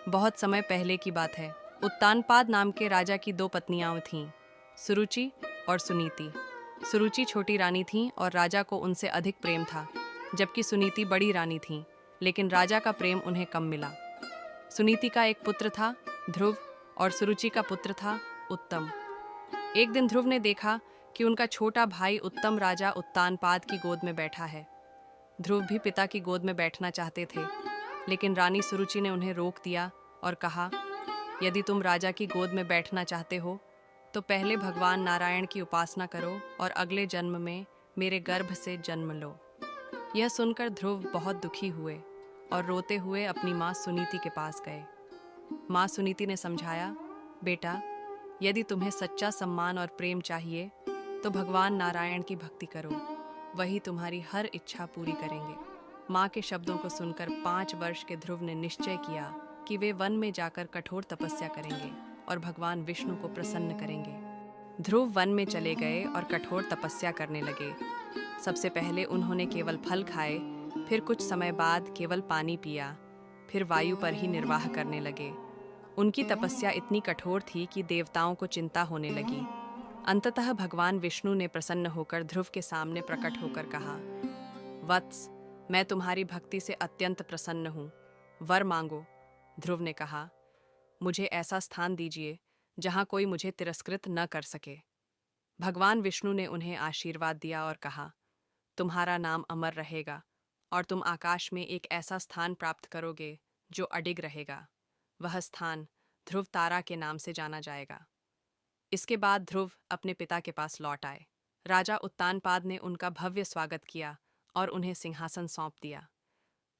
बहुत समय पहले की बात है। उत्तानपाद नाम के राजा की दो पत्नियां थीं, सुरुचि और सुनीति। सुरुचि छोटी रानी थीं और राजा को उनसे अधिक प्रेम था, जबकि सुनीति बड़ी रानी थीं, लेकिन राजा का प्रेम उन्हें कम मिला। सुनीति का एक पुत्र था, ध्रुव, और सुरुचि का पुत्र था, उत्तम। एक दिन ध्रुव ने देखा कि उनका छोटा भाई उत्तम राजा उत्तानपाद की गोद में बैठा है। ध्रुव भी पिता की गोद में बैठना चाहते थे, लेकिन रानी सुरुचि ने उन्हें रोक दिया और कहा, यदि तुम राजा की गोद में बैठना चाहते हो तो पहले भगवान नारायण की उपासना करो और अगले जन्म में मेरे गर्भ से जन्म लो। यह सुनकर ध्रुव बहुत दुखी हुए और रोते हुए अपनी माँ सुनीति के पास गए। माँ सुनीति ने समझाया, बेटा, यदि तुम्हें सच्चा सम्मान और प्रेम चाहिए तो भगवान नारायण की भक्ति करो, वही तुम्हारी हर इच्छा पूरी करेंगे। माँ के शब्दों को सुनकर 5 वर्ष के ध्रुव ने निश्चय किया कि वे वन में जाकर कठोर तपस्या करेंगे और भगवान विष्णु को प्रसन्न करेंगे। ध्रुव वन में चले गए और कठोर तपस्या करने लगे। सबसे पहले उन्होंने केवल फल खाए, फिर कुछ समय बाद केवल पानी पिया, फिर वायु पर ही निर्वाह करने लगे। उनकी तपस्या इतनी कठोर थी कि देवताओं को चिंता होने लगी। अंततः भगवान विष्णु ने प्रसन्न होकर ध्रुव के सामने प्रकट होकर कहा, वत्स, मैं तुम्हारी भक्ति से अत्यंत प्रसन्न हूँ, वर मांगो। ध्रुव ने कहा, मुझे ऐसा स्थान दीजिए जहाँ कोई मुझे तिरस्कृत न कर सके। भगवान विष्णु ने उन्हें आशीर्वाद दिया और कहा, तुम्हारा नाम अमर रहेगा और तुम आकाश में एक ऐसा स्थान प्राप्त करोगे जो अडिग रहेगा। वह स्थान ध्रुव तारा के नाम से जाना जाएगा। इसके बाद ध्रुव अपने पिता के पास लौट आए। राजा उत्तानपाद ने उनका भव्य स्वागत किया और उन्हें सिंहासन सौंप दिया।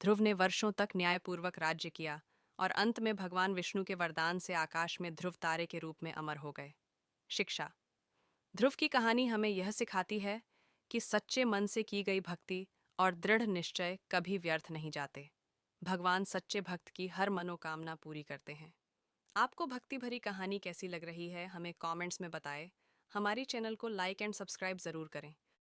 ध्रुव ने वर्षों तक न्यायपूर्वक राज्य किया और अंत में भगवान विष्णु के वरदान से आकाश में ध्रुव तारे के रूप में अमर हो गए। शिक्षा। ध्रुव की कहानी हमें यह सिखाती है कि सच्चे मन से की गई भक्ति और दृढ़ निश्चय कभी व्यर्थ नहीं जाते। भगवान सच्चे भक्त की हर मनोकामना पूरी करते हैं। आपको भक्ति भरी कहानी कैसी लग रही है, हमें कमेंट्स में बताएं। हमारी चैनल को लाइक एंड सब्सक्राइब ज़रूर करें।